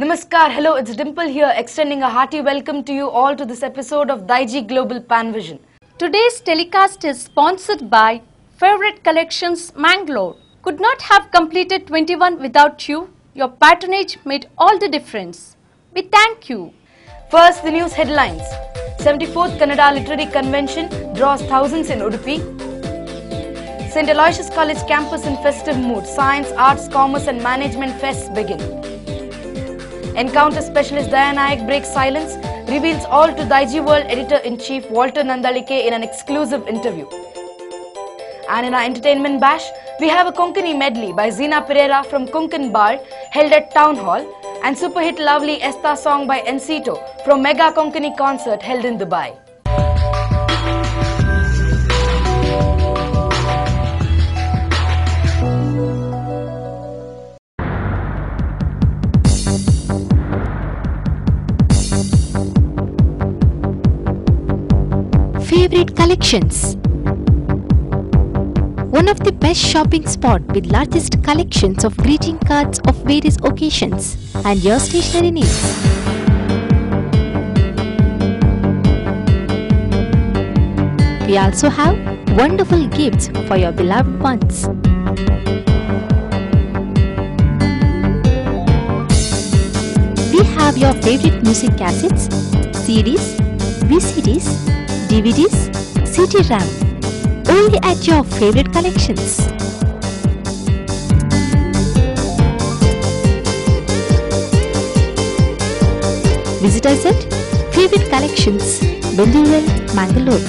Namaskar, hello, it's Dimple here, extending a hearty welcome to you all to this episode of Daiji Global Panvision. Today's telecast is sponsored by Favorite Collections, Mangalore. Could not have completed 21 without you. Your patronage made all the difference. We thank you. First, the news headlines. 74th Kannada Literary Convention draws thousands in Udupi. St. Aloysius College campus in festive mood. Science, Arts, Commerce and Management fests begin. Encounter specialist Daya Nayak breaks silence, reveals all to Daijiworld editor-in-chief Walter Nandalike in an exclusive interview. And in our entertainment bash, we have a Konkani medley by Zina Pereira from Konkan Bar held at Town Hall and super hit lovely Esta song by Encito from Mega Konkani concert held in Dubai. Favorite collections. One of the best shopping spot with largest collections of greeting cards of various occasions and your stationery needs. We also have wonderful gifts for your beloved ones. We have your favorite music cassettes, CDs, VCDs, DVDs, CD-RAM, only at your favorite collections. Visit us at Favorite Collections, Daijiworld, Mangalore.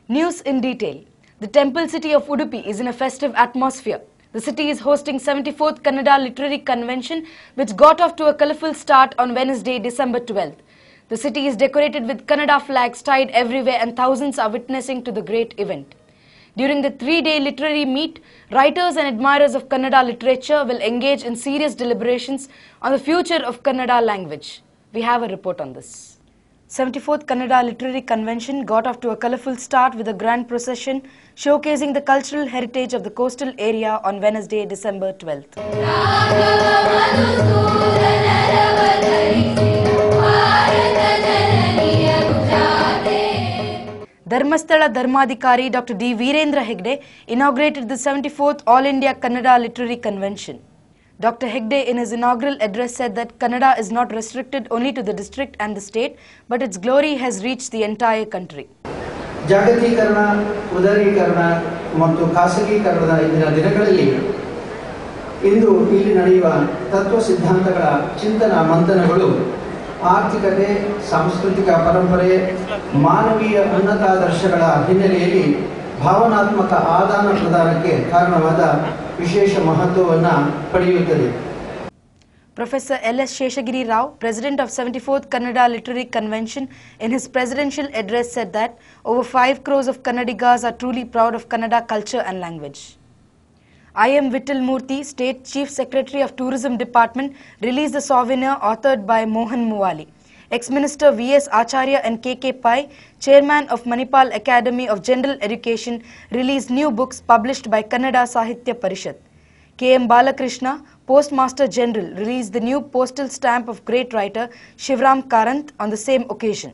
News in detail. The temple city of Udupi is in a festive atmosphere. The city is hosting 74th Kannada Literary Convention, which got off to a colourful start on Wednesday, December 12th. The city is decorated with Kannada flags tied everywhere and thousands are witnessing to the great event. During the 3-day literary meet, writers and admirers of Kannada literature will engage in serious deliberations on the future of Kannada language. We have a report on this. 74th Kannada Literary Convention got off to a colourful start with a grand procession showcasing the cultural heritage of the coastal area on Wednesday, December 12th. Dharmasthala Dharmadhikari Dr. D. Virendra Hegde inaugurated the 74th All India Kannada Literary Convention. Dr. Hegde in his inaugural address said that Kannada is not restricted only to the district and the state, but its glory has reached the entire country. ಜಾಗತೀಕರಣ ಉದಾರೀಕರಣ ಮತ್ತು ಖಾಸಗೀಕರಣದ ಇಂದಿನ ದಿನಗಳಲ್ಲಿ ಇಂದು ಇಲ್ಲಿ ನಡೆಯುವ ತತ್ವ ಸಿದ್ಧಾಂತಗಳ ಚಿಂತನ ಮಂಥನಗಳು ಆರ್ಥಿಕತೆ ಸಾಂಸ್ಕೃತಿಕ ಪರಂಪರೆ ಮಾನವೀಯ ಉನ್ನತಾದರ್ಶಗಳ ಹಿನ್ನೆಲೆಯಲ್ಲಿ ಭಾವನಾತ್ಮಕ ಆದಾನ ಪ್ರದಾನಕ್ಕೆ ಕಾರಣವಾದ ವಿಶೇಷ ಮಹತ್ವವನ್ನು ಪಡೆಯುತ್ತದೆ. Professor L.S. Sheshagiri Rao, President of 74th Kannada Literary Convention, in his presidential address said that over 5 crores of Kannadigas are truly proud of Kannada culture and language. I. M. Vittal Murthy, State Chief Secretary of Tourism Department, released the souvenir authored by Mohan Muwali. Ex-Minister V. S. Acharya and K. K. Pai, Chairman of Manipal Academy of General Education, released new books published by Kannada Sahitya Parishad. K. M. Balakrishna, Postmaster General, released the new postal stamp of great writer Shivram Karant on the same occasion.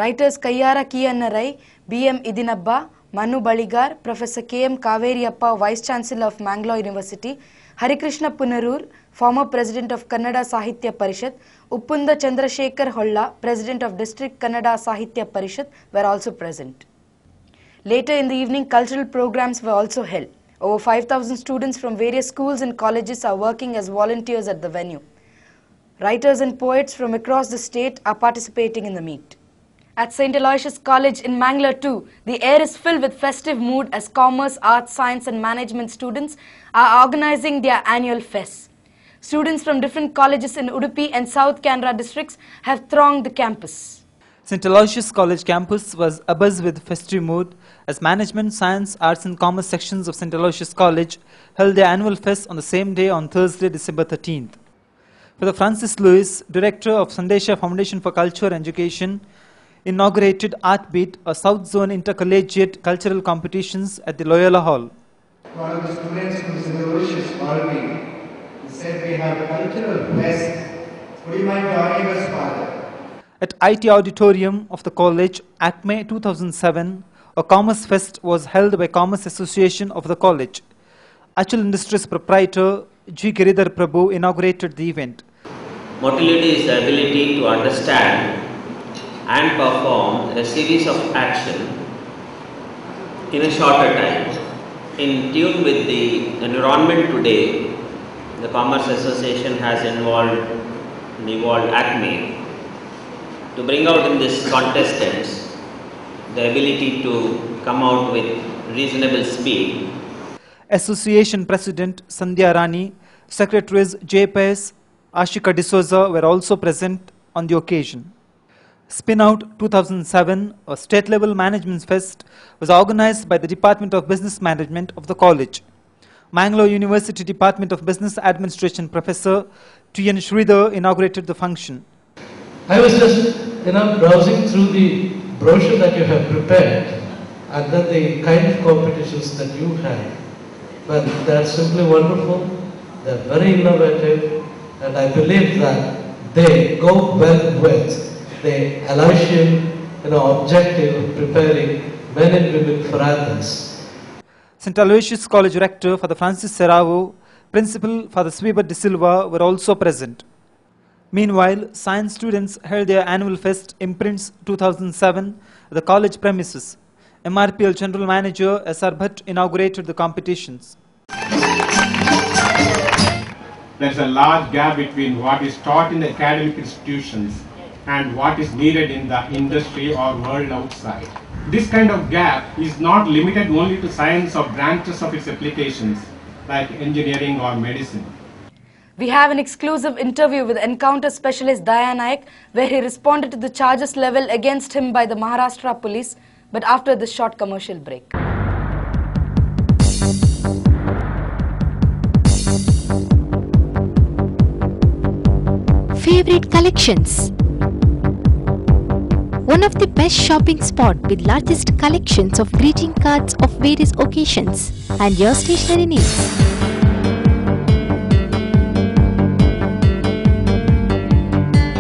Writers Kayyara Kiyanna Rai, B. M. Idinabba, Manu Baligar, Professor K. M. Kaveriyappa, Vice Chancellor of Mangalore University, Harikrishna Punarur, former President of Kannada Sahitya Parishad, Uppunda Chandrasekhar Holla, President of District Kannada Sahitya Parishad, were also present. Later in the evening, cultural programs were also held. Over 5,000 students from various schools and colleges are working as volunteers at the venue. Writers and poets from across the state are participating in the meet. At St. Aloysius College in Mangalore too, the air is filled with festive mood as Commerce, Arts, Science and Management students are organizing their annual fests. Students from different colleges in Udupi and South Canara districts have thronged the campus. St. Aloysius College campus was abuzz with festive mood as Management, Science, Arts and Commerce sections of St. Aloysius College held their annual fest on the same day on Thursday, December 13th. Father Francis Lewis, Director of Sandesha Foundation for Culture and Education, inaugurated Art Beat, a South Zone intercollegiate cultural competitions at the Loyola Hall. one of the students from St. Aloysius College. He said we have a cultural fest. Would you mind joining us, Father? At IT Auditorium of the college, ACME 2007, a Commerce Fest was held by Commerce Association of the college. Achal Industries proprietor G. Giridhar Prabhu inaugurated the event. Motility is the ability to understand and perform a series of actions in a shorter time. In tune with the environment today, the Commerce Association has involved ACME to bring out in this contestants the ability to come out with reasonable speed. Association President Sandhya Rani, Secretaries JPS, Ashika D'Souza were also present on the occasion. Spin Out 2007, a state-level management fest, was organized by the Department of Business Management of the college. Mangalore University Department of Business Administration Professor T.N. Sridhar inaugurated the function. I was just browsing through the brochure that you have prepared and then the kind of competitions that you have. Well, they're simply wonderful, they're very innovative, and I believe that they go well with the Aloysian objective of preparing men and women for others. St. Aloysius College Rector Father Francis Serravo, Principal Father Sweber De Silva were also present. Meanwhile, science students held their annual fest Imprints 2007 at the college premises. MRPL General Manager S.R. Bhatt inaugurated the competitions. There is a large gap between what is taught in the academic institutions and what is needed in the industry or world outside. This kind of gap is not limited only to science or branches of its applications like engineering or medicine. We have an exclusive interview with encounter specialist Daya Nayak, where he responded to the charges leveled against him by the Maharashtra police, but after this short commercial break. Favorite collections. One of the best shopping spot with largest collections of greeting cards of various occasions and your stationery needs.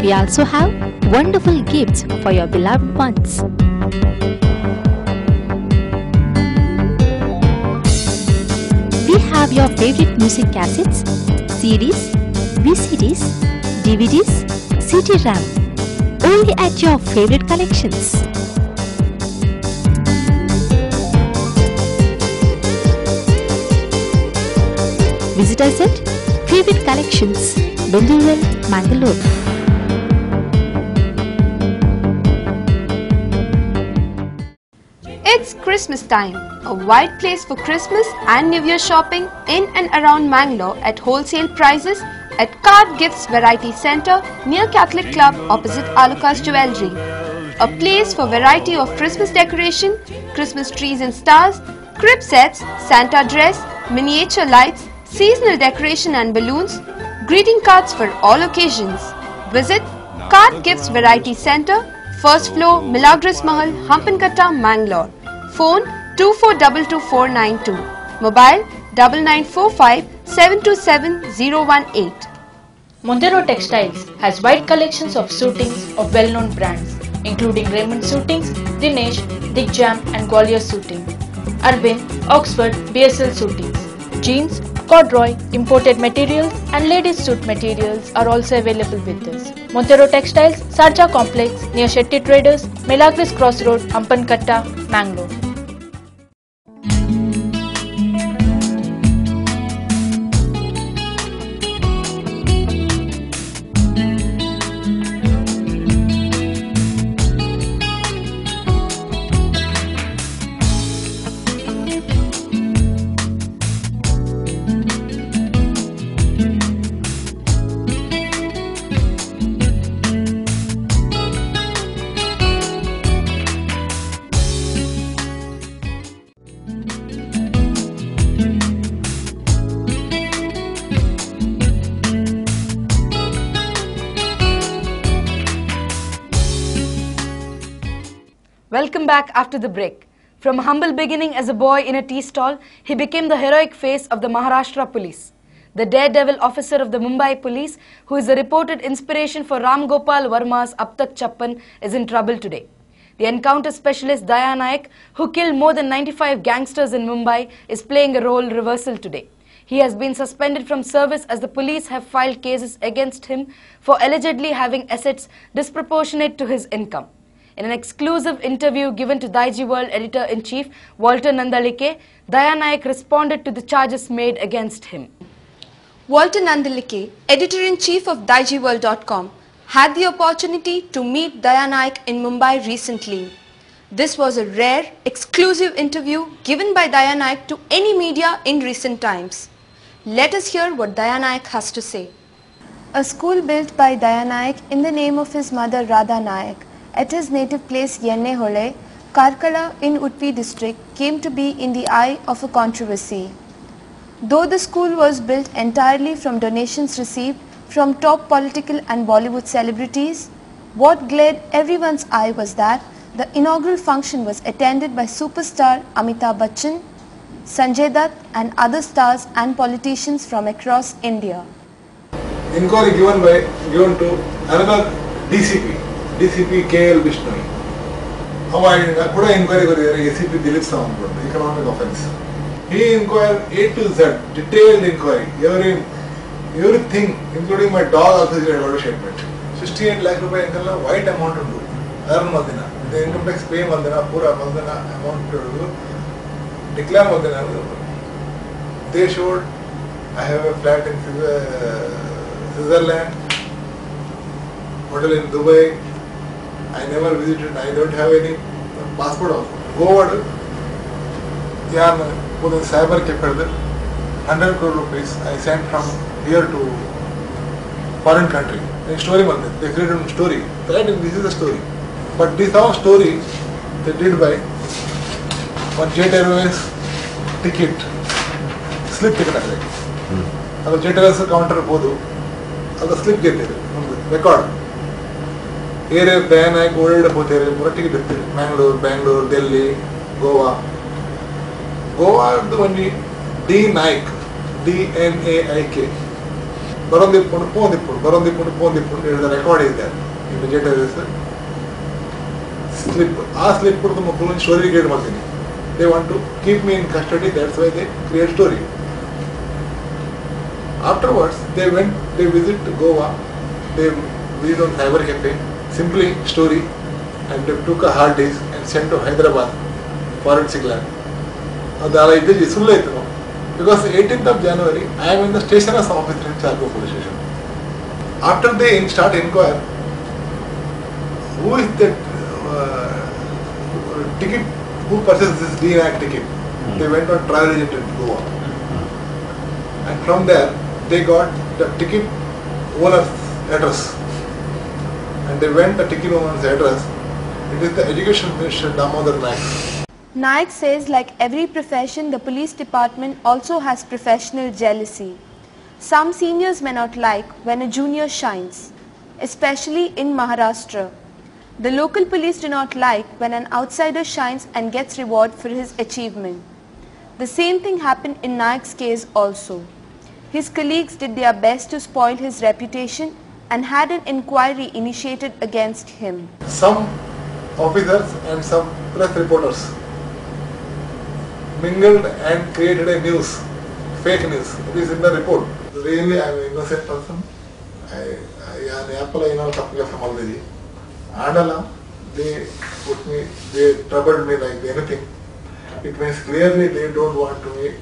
We also have wonderful gifts for your beloved ones. We have your favorite music cassettes, CDs, VCDs, DVDs, CD-RAM, only at your favorite collections. Visit us at Favorite Collections, Daijiworld, Mangalore. It's Christmas time, a wide place for Christmas and New Year shopping in and around Mangalore at wholesale prices at Card Gifts Variety Centre near Catholic Club opposite Alucas Jewellery. A place for variety of Christmas decoration, Christmas trees and stars, crib sets, Santa dress, miniature lights, seasonal decoration and balloons, greeting cards for all occasions. Visit Card Gifts Variety Centre, first floor, Milagros Mahal, Hampankatta, Mangalore. Phone 2422 Mobile 9945 727 018. Montero Textiles has wide collections of suitings of well-known brands, including Raymond Suitings, Dinesh, Digjam and Gwalior Suiting, Arvind, Oxford, BSL Suitings, jeans, corduroy, imported materials and ladies suit materials are also available with us. Montero Textiles, Sarja Complex near Shetty Traders, Milagros Crossroad, Hampankatta, Mangalore. Welcome back after the break. From a humble beginning as a boy in a tea stall, he became the heroic face of the Maharashtra police. The daredevil officer of the Mumbai police, who is a reported inspiration for Ram Gopal Varma's Ab Tak Chappan, is in trouble today. The encounter specialist Daya Nayak, who killed more than 95 gangsters in Mumbai, is playing a role reversal today. He has been suspended from service as the police have filed cases against him for allegedly having assets disproportionate to his income. In an exclusive interview given to Daijiworld editor-in-chief Walter Nandalike, Daya Nayak responded to the charges made against him. Walter Nandalike, editor-in-chief of Daijiworld.com, had the opportunity to meet Daya Nayak in Mumbai recently. This was a rare, exclusive interview given by Daya Nayak to any media in recent times. Let us hear what Daya Nayak has to say. A school built by Daya Nayak in the name of his mother Radha Nayak at his native place Yennehole, Karkala in Udpi district came to be in the eye of a controversy. Though the school was built entirely from donations received from top political and Bollywood celebrities, what glared everyone's eye was that the inaugural function was attended by superstar Amitabh Bachchan, Sanjay Dutt and other stars and politicians from across India. Inquiry given to another DCP KL Vishnu. How I put an inquiry with ACP Dilip Sound, economic offence. He inquired A to Z, detailed inquiry, everything, including my dog also he got a statement. 68 lakh rupees income, white amount to do. The income tax pay mandana, pura mandana amount to do. Declare mandana. They showed I have a flat in Switzerland, hotel in Dubai. I never visited, I don't have any passport also. Go over, put in cyber capital, 100 crore rupees I sent from here to foreign country. In story, they created a story. This is the story. But this our story they did by one Jet Airways ticket, slip ticket. The Jet Airways counter bodu, the slip get record. Here Daya Nayak ordered both ticket Bangalore, Delhi, Goa. Goa the only D Naik, DNAIK. Barondipur, the record is there. In the Jet Airways slip. Slip put the story gate. They want to keep me in custody, that's why they create story. Afterwards, they visit Goa, they visit on cyber cafe, simply story, and they took a hard disk and sent to Hyderabad, forensic lab. Because 18th of January, I am in the stationer's office in Charco police station. After they start inquire, who is that ticket, who purchased this DNAC ticket? They went on travel agent in Goa. And from there, they got the ticket owner's address. And they went the ticket owner's address. It is the Education Minister Damodar Nayak. Nayak says like every profession, the police department also has professional jealousy. Some seniors may not like when a junior shines, especially in Maharashtra. The local police do not like when an outsider shines and gets reward for his achievement. The same thing happened in Nayak's case also. His colleagues did their best to spoil his reputation and had an inquiry initiated against him. Some officers and some press reporters mingled and created a news, fake news. It is in the report. Really, I am an innocent person. They troubled me like anything. It means clearly they don't want to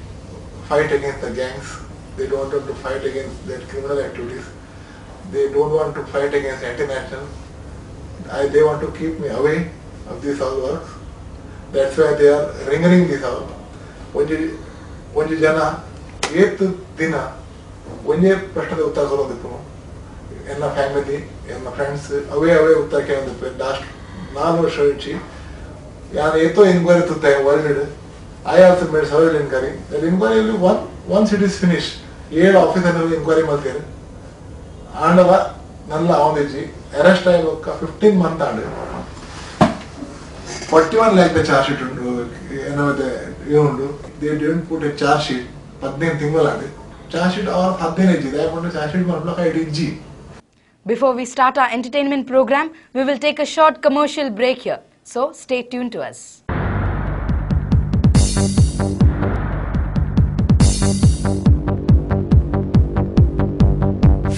fight against the gangs. They don't want to fight against their criminal activities. They don't want to fight against anti-national. They want to keep me away of these all works. That's why they are ringing this out. When you jana, 8th dina, when you pressure the uttar karo dipno, in the family, in the friends, away uttar ke dipno. Last 4 ವರ್ಷ yan eto inquiry to the world. I also made several inquiry. That inquiry will once it is finished, 7 officers inquiry madhya. And nalla avundiji arrest ayi 15 months ande. 41 lakh the charge sheet they didn't put a charge sheet 15 ತಿಂಗಳಾಗಿದೆ charge sheet or 15 ಇದೆ ಯಾಕಂದ್ರೆ charge sheet ಮಾಡ್ಲಕ ಇಡಿ. Before we start our entertainment program, we will take a short commercial break here. So stay tuned to us.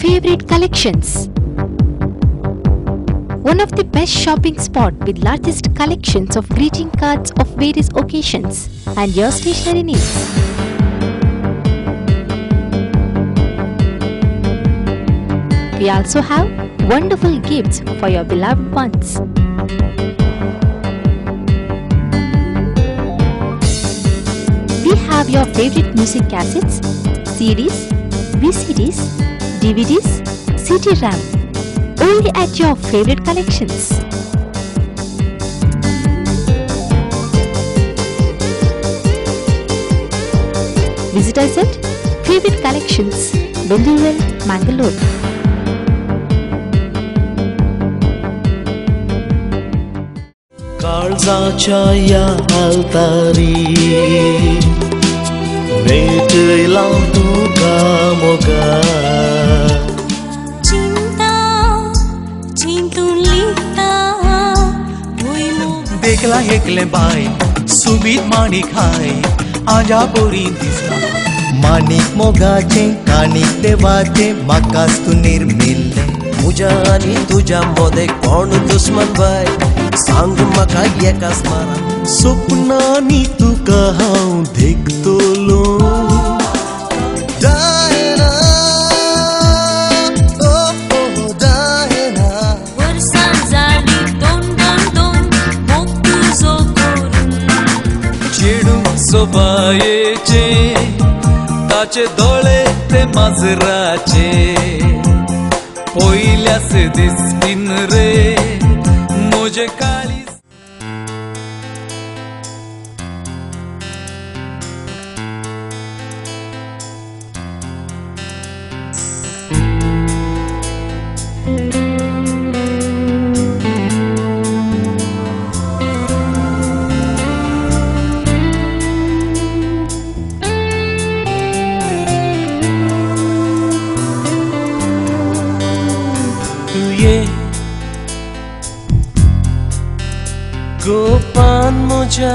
Favorite collections. One of the best shopping spot with largest collections of greeting cards of various occasions and your stationery needs. We also have wonderful gifts for your beloved ones. We have your favorite music cassettes, CDs, VCDs, DVDs, CD-ROM, only at your favorite collections. Visit us at Favorite Collections, Daijiworld, Mangalore. काळजाच्या या हालतारी मेटला तुका मोगा चिंता चिंतून लिखता देखला एकले bye सुबीत माणिक हाय आजा पोरी दिसता माणिक मोगाचे काणिक देवाचे म्हाकाच तू निर्मिल्ले तुझ्या आणि तुझ्या मध्ये कोण दुश्मन बाय सांग म्हाका एका स्मरण स्वप्नांनी तुका हांव देखतलो डायना ओ डायना वर्सां जाली दोन मोग तुजो करून चेडू सोबायेचे ताचे दोळे ते माजराचे पयल्यास दिसतीन रे मोजे काळी गोपान मोजा